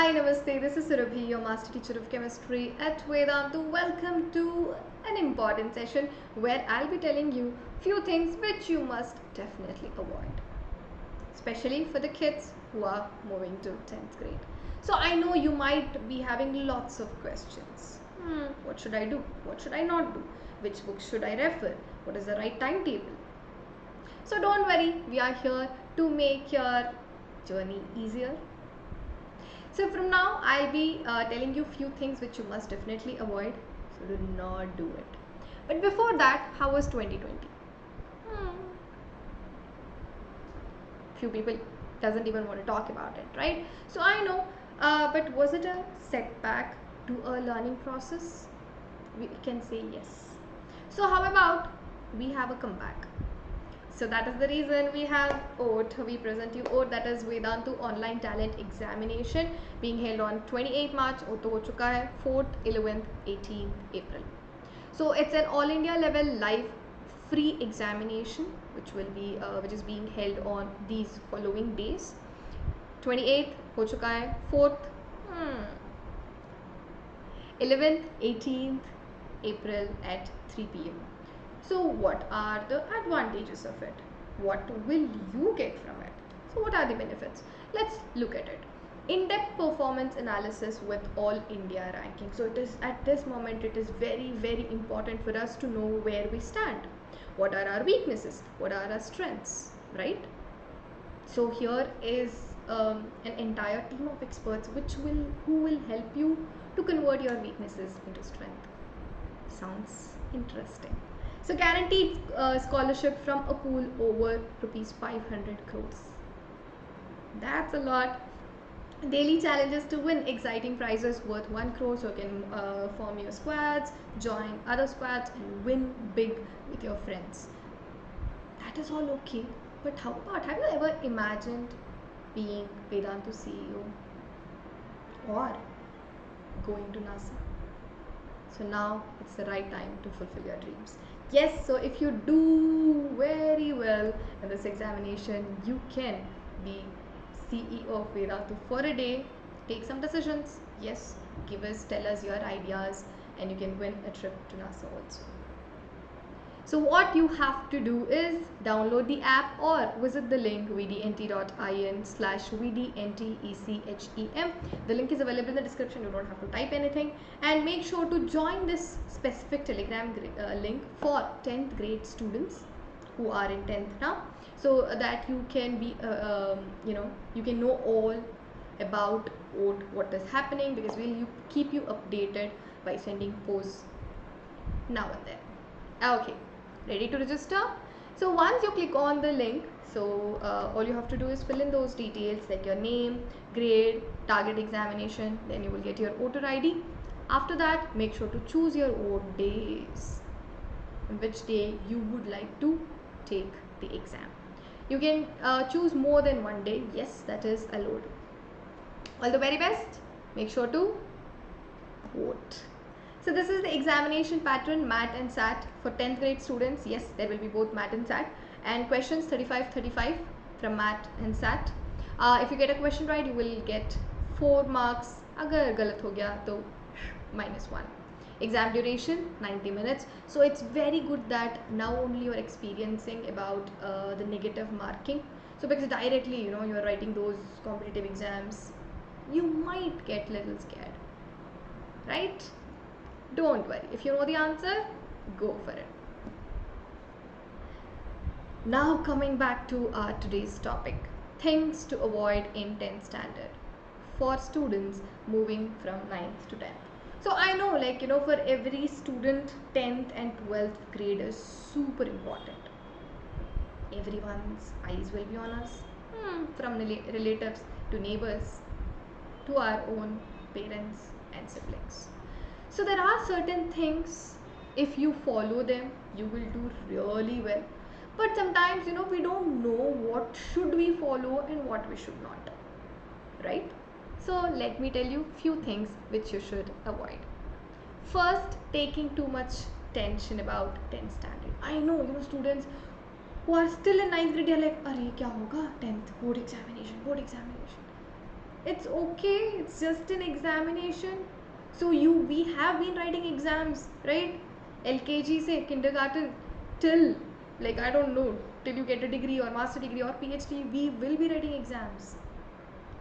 Hi, Namaste. This is Surabhi, your master teacher of chemistry at Vedantu. Welcome to an important session where I'll be telling you few things which you must definitely avoid, especially for the kids who are moving to 10th grade. So I know you might be having lots of questions. What should I do? What should I not do? Which books should I refer? What is the right timetable? So don't worry, we are here to make your journey easier. So from now I'll be telling you few things which you must definitely avoid. So do not do it. But before that, how was 2020? Few people doesn't even want to talk about it, right? So I know, but was it a setback to a learning process? We can say yes. So how about we have a comeback? So that is the reason we have OAT. We present you OAT, that is Vedantu Online Talent Examination, being held on 28 March. वो तो हो चुका है 4th, 11th, 18th April. So it's an all India level live free examination which is being held on these following days. 28th हो चुका है, 4th, 11th, 18th April at 3 p.m. So what are the advantages of it? What will you get from it? So what are the benefits? Let's look at it. In-depth performance analysis with all India ranking. So it is at this moment it is very, very important for us to know where we stand. What are our weaknesses? What are our strengths? Right? So here is an entire team of experts who will help you to convert your weaknesses into strength. Sounds interesting. So guaranteed scholarship from a pool over rupees 500 crores. That's a lot. Daily challenges to win exciting prizes worth 1 crore. So you can form your squads, join other squads and win big with your friends. That is all okay. But how about, have you ever imagined being Vedantu CEO or going to NASA? So now it's the right time to fulfill your dreams. Yes, so if you do very well in this examination, you can be CEO of Vedantu for a day. Take some decisions. Yes, tell us your ideas, and you can win a trip to NASA also. So what you have to do is download the app or visit the link vdnt.in/vdntechem. The link is available in the description. You don't have to type anything. And make sure to join this specific Telegram link for 10th grade students who are in 10th now, so that you can be, you can know all about what is happening, because we'll keep you updated by sending posts now and then. Okay, ready to register? So once you click on the link, so all you have to do is fill in those details like your name, grade, target examination, then you will get your voter ID. After that, make sure to choose your vote days, which day you would like to take the exam. You can choose more than one day. Yes, that is allowed. All the very best. Make sure to vote. So this is the examination pattern, MAT and SAT for 10th grade students. Yes, there will be both MAT and SAT, and questions 35 from MAT and SAT. If you get a question right, you will get 4 marks. Agar galat ho gaya to -1. Exam duration 90 minutes. So it's very good that now only you're experiencing about the negative marking. So because directly, you're writing those competitive exams, you might get a little scared, right? Don't worry. If you know the answer, go for it. Now coming back to our today's topic, things to avoid in 10th standard for students moving from 9th to 10th. So I know, for every student, 10th and 12th grade is super important. Everyone's eyes will be on us, from relatives to neighbors to our own parents and siblings. So there are certain things, if you follow them, you will do really well. But sometimes, we don't know what should we follow and what we should not, right? So let me tell you few things which you should avoid. First, taking too much tension about 10th standard. I know, students who are still in 9th grade, they are like, "Arey, kya hoga? 10th board examination. It's okay, it's just an examination. So we have been writing exams, right? LKG say kindergarten till, like, I don't know, till you get a degree or master degree or PhD, we will be writing exams.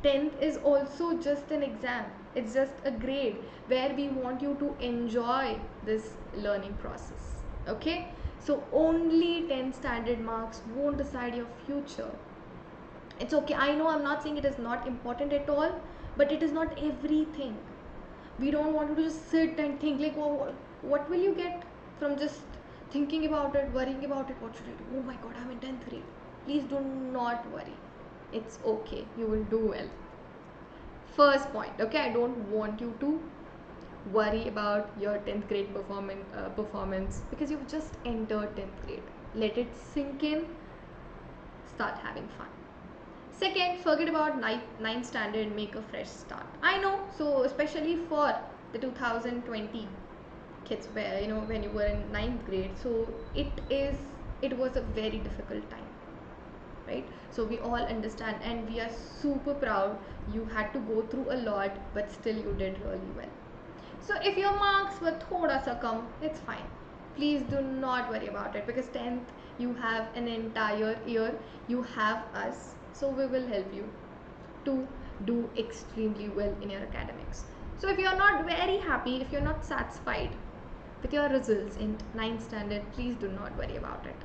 10th is also just an exam, it's just a grade where we want you to enjoy this learning process. Okay, so only 10th standard marks won't decide your future. It's okay, I know, I'm not saying it is not important at all, but it is not everything. We don't want you to just sit and think like, oh, what will you get from just thinking about it, worrying about it? What should I do? Oh my god, I'm in 10th grade. Please do not worry, it's okay, you will do well. First point, okay, I don't want you to worry about your 10th grade performance, because you've just entered 10th grade. Let it sink in, start having fun. Second, forget about ninth standard, make a fresh start. I know, so especially for the 2020 kids, where when you were in ninth grade, so it was a very difficult time, right? So we all understand and we are super proud you had to go through a lot, but still you did really well. So if your marks were thoda sa kam, it's fine. Please do not worry about it, because 10th you have an entire year, you have us, so we will help you to do extremely well in your academics. So if you're not very happy, if you're not satisfied with your results in 9th standard, please do not worry about it.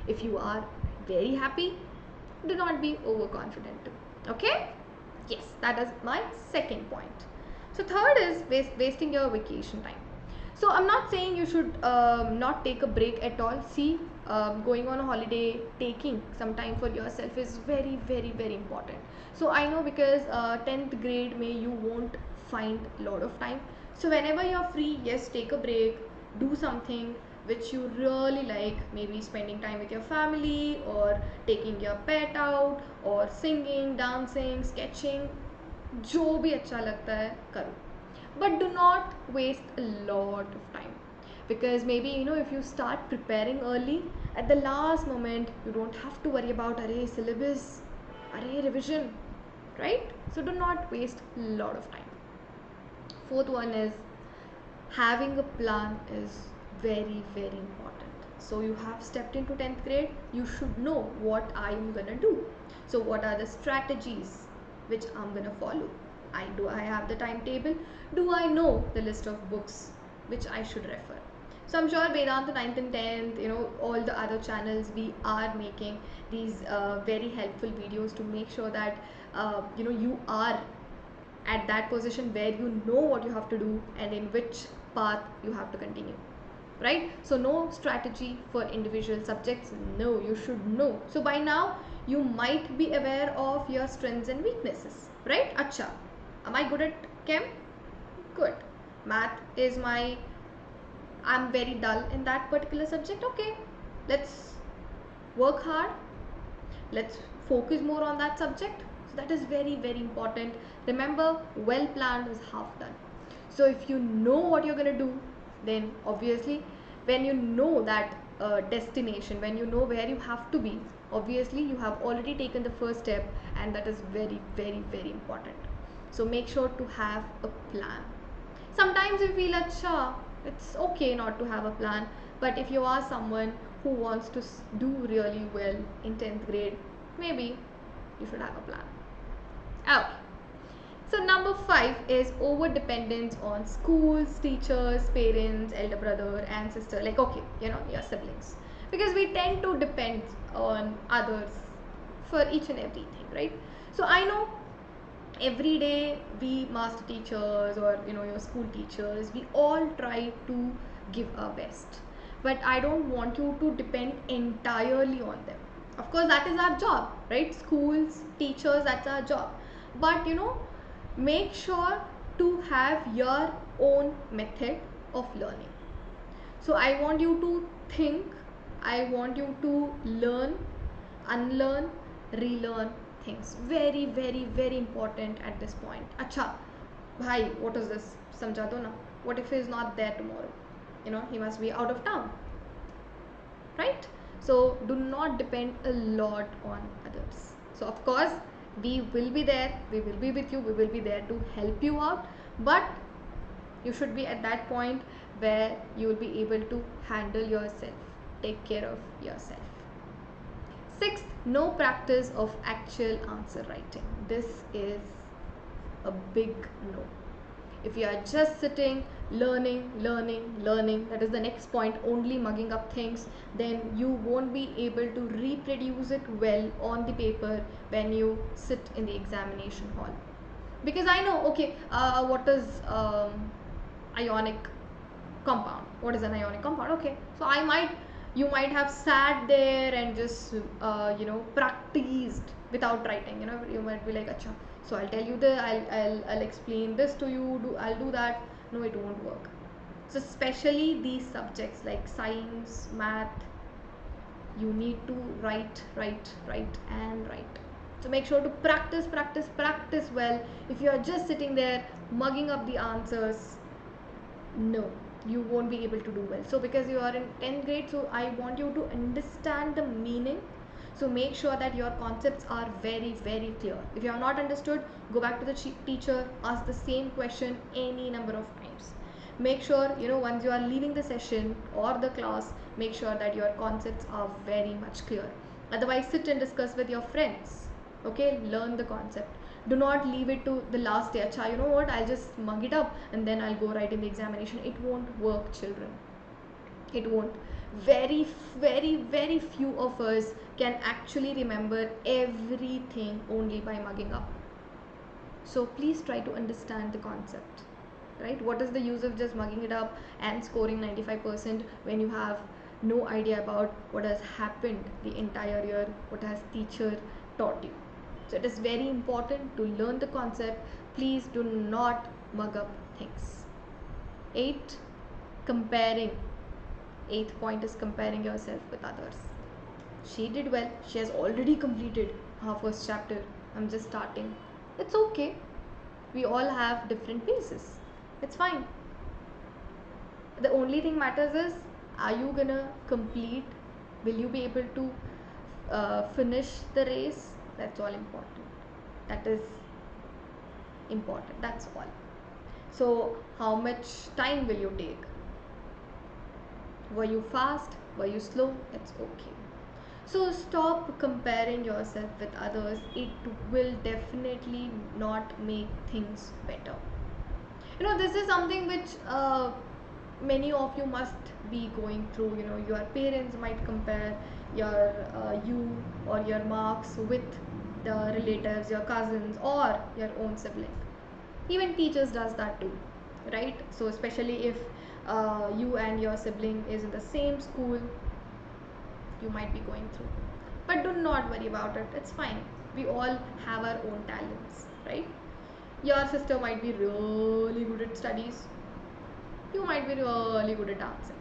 If you are very happy, do not be overconfident too. Okay? Yes, that is my second point. So third is wasting your vacation time. So I'm not saying you should not take a break at all. See, going on a holiday, taking some time for yourself is very, very, very important. So I know, because 10th grade may you won't find a lot of time. So whenever you're free, yes, take a break, do something which you really like, maybe spending time with your family, or taking your pet out, or singing, dancing, sketching, जो भी अच्छा लगता है करो. But do not waste a lot of time, because maybe if you start preparing early, at the last moment you don't have to worry about array syllabus, array revision, right? So do not waste a lot of time. Fourth one is, having a plan is very, very important. So you have stepped into 10th grade, you should know what I am gonna do. So what are the strategies which I'm gonna follow? I have the timetable? Do I know the list of books which I should refer? So I'm sure Vedanta 9th and 10th, all the other channels, we are making these very helpful videos to make sure that you are at that position where you know what you have to do and in which path you have to continue, right? So no strategy for individual subjects, no, you should know. So by now you might be aware of your strengths and weaknesses, right? Acha, am I good at chem? Good. Math is I'm very dull in that particular subject. Okay, let's work hard, let's focus more on that subject. So that is very, very important. Remember, well planned is half done. So if you know what you're going to do, then obviously when you know that destination, when you know where you have to be, obviously you have already taken the first step, and that is very, very, very important. So make sure to have a plan. Sometimes you feel acha, it's okay not to have a plan, but if you are someone who wants to do really well in 10th grade, maybe you should have a plan. Okay. So number 5 is over dependence on schools, teachers, parents, elder brother and sister, like, okay, your siblings, because we tend to depend on others for each and everything, right? So I know every day we master teachers, or your school teachers, we all try to give our best, but I don't want you to depend entirely on them. Of course, that is our job, right? Schools, teachers, that's our job, but make sure to have your own method of learning. So I want you to think, I want you to learn, unlearn, relearn things. Very, very, very important at this point. Acha, bhai, what is this? Samjha do na. What if he is not there tomorrow? He must be out of town, right? So do not depend a lot on others. So of course, We will be there, we will be with you, we will be there to help you out, but you should be at that point where you will be able to handle yourself, take care of yourself. Sixth, no practice of actual answer writing. This is a big no. If you are just sitting, learning, that is the next point, only mugging up things, then you won't be able to reproduce it well on the paper when you sit in the examination hall. Because I know, okay, what is ionic compound? What is an ionic compound? Okay, so you might have sat there and just practiced without writing. You might be like, acha, so I'll tell you I'll explain this to you, I'll do that. No, it won't work. So especially these subjects like science, math, you need to write. So make sure to practice well. If you are just sitting there mugging up the answers, no, you won't be able to do well. So because you are in 10th grade, so I want you to understand the meaning. So make sure that your concepts are very clear. If you have not understood, go back to the teacher, ask the same question any number of times. Make sure, once you are leaving the session or the class, make sure that your concepts are very much clear. Otherwise, sit and discuss with your friends. Okay, learn the concept. Do not leave it to the last day. Acha, you know what, I'll just mug it up and then I'll go write in the examination. It won't work, children. It won't. Very few of us can actually remember everything only by mugging up. So please try to understand the concept, right? What is the use of just mugging it up and scoring 95% when you have no idea about what has happened the entire year, what has teacher taught you? So it is very important to learn the concept. Please do not mug up things. 8, comparing. 8th point is comparing yourself with others. She did well. She has already completed her first chapter. I'm just starting. It's okay. We all have different paces. It's fine. The only thing matters is, are you gonna complete? Will you be able to finish the race? That's all important. That is important. That's all. So how much time will you take? Were you fast? Were you slow? It's okay. So stop comparing yourself with others. It will definitely not make things better. This is something which many of you must be going through. Your parents might compare you or your marks with the relatives, your cousins, or your own sibling. Even teachers does that too, right? So especially if you and your sibling is in the same school, you might be going through. But do not worry about it. It's fine. We all have our own talents, right? Your sister might be really good at studies. You might be really good at dancing.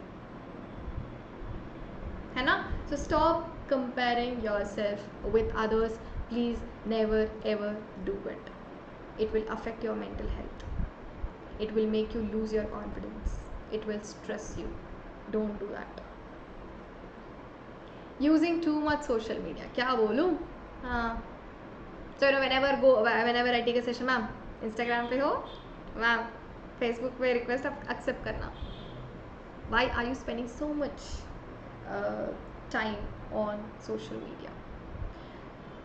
है ना? So stop comparing yourself with others. Please never ever do it. It will affect your mental health. It will make you lose your confidence. It will stress you. Don't do that. Using too much social media. क्या बोलूँ? हाँ. So whenever I take a session, ma'am, Instagram पे हो, ma'am, Facebook पे request accept करना. Why are you spending so much time on social media?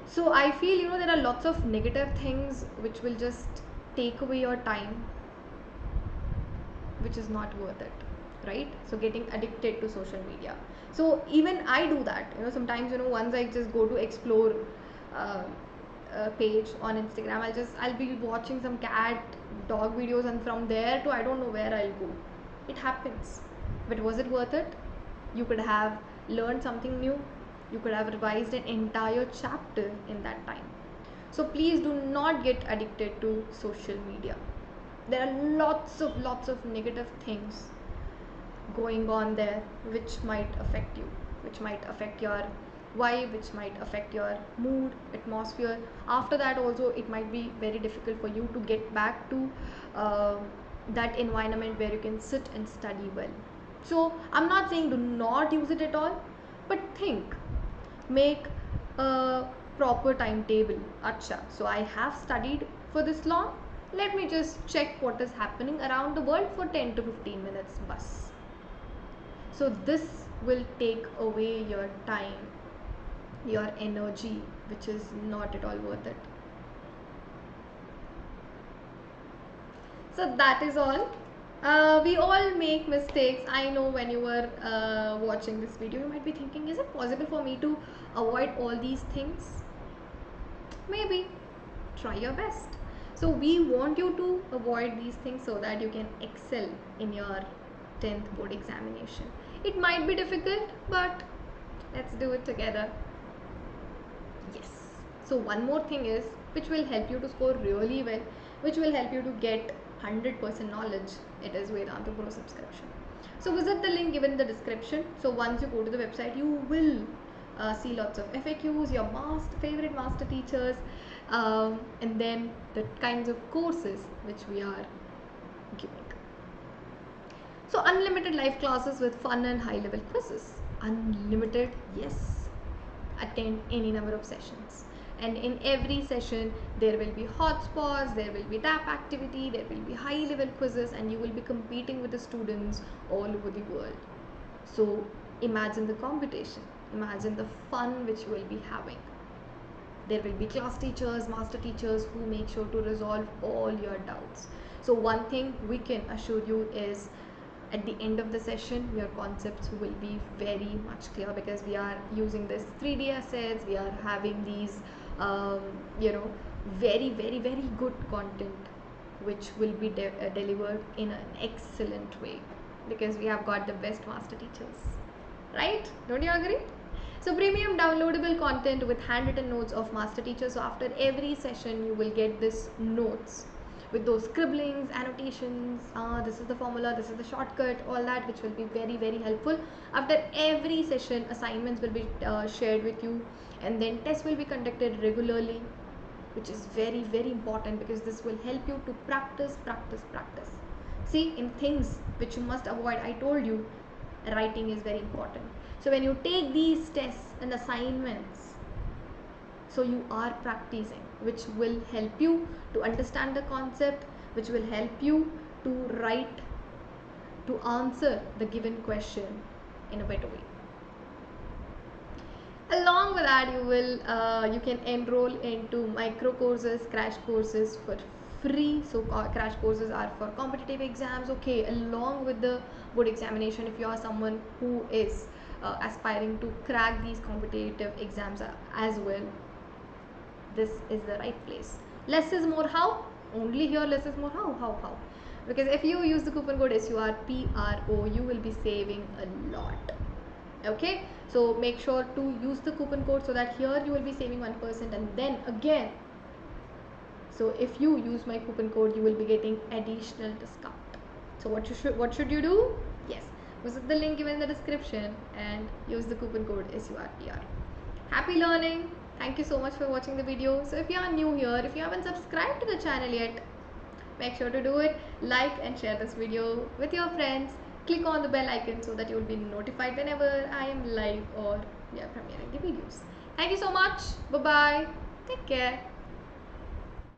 So I feel there are lots of negative things which will just take away your time, which is not worth it, right? So getting addicted to social media. So even I do that. Sometimes once I just go to explore page on Instagram, I'll be watching some cat dog videos, and from there to I don't know where I'll go. It happens. But was it worth it? You could have learned something new. You could have revised an entire chapter in that time. So please do not get addicted to social media. There are lots of negative things going on there which might affect you, which might affect your vibe, which might affect your mood, atmosphere. After that also, it might be very difficult for you to get back to that environment where you can sit and study well. So I'm not saying do not use it at all, but think, make a proper timetable. Acha, so I have studied for this long. Let me just check what is happening around the world for 10 to 15 minutes bus. So this will take away your time, your energy, which is not at all worth it. So that is all. We all make mistakes. I know when you were watching this video, you might be thinking, is it possible for me to avoid all these things? Maybe. Try your best. So we want you to avoid these things so that you can excel in your 10th board examination. It might be difficult, but let's do it together. Yes. So one more thing is, which will help you to score really well, which will help you to get 100% knowledge. It is Vedanta Pro subscription. So visit the link given in the description. So once you go to the website, you will see lots of FAQs, your favorite master teachers, and then the kinds of courses which we are giving. So unlimited live classes with fun and high level quizzes. Unlimited, yes. Attend any number of sessions. And in every session, there will be hotspots, there will be tap activity, there will be high level quizzes, and you will be competing with the students all over the world. So imagine the competition, imagine the fun which you will be having. There will be class teachers, master teachers who make sure to resolve all your doubts. So one thing we can assure you is, at the end of the session, your concepts will be very much clear, because we are using this 3D assets, we are having these very good content which will be delivered in an excellent way, because we have got the best master teachers, right? Don't you agree? So premium downloadable content with handwritten notes of master teachers. So after every session you will get this notes with those scribblings, annotations, this is the formula, this is the shortcut, all that, which will be very helpful. After every session, assignments will be shared with you, and then tests will be conducted regularly, which is very important, because this will help you to practice. See, in things which you must avoid, I told you, writing is very important. So when you take these tests and assignments, so you are practicing, which will help you to understand the concept, which will help you to write, to answer the given question in a better way. Along with that, you can enroll into micro courses, crash courses for free. So crash courses are for competitive exams, okay, along with the board examination. If you are someone who is aspiring to crack these competitive exams as well, this is the right place. Less is more. How? Only here less is more. How? Because if you use the coupon code SURPRO, you will be saving a lot. Okay, so make sure to use the coupon code, so that here you will be saving 1%, and then again, so if you use my coupon code, you will be getting additional discount. So what should you do? Yes, visit the link given in the description and use the coupon code SURPR. Happy learning. Thank you so much for watching the video. So if you are new here, if you haven't subscribed to the channel yet, make sure to do it. Like and share this video with your friends. Click on the bell icon so that you will be notified whenever I am live or we are premiering the videos. Thank you so much. Bye bye. Take care.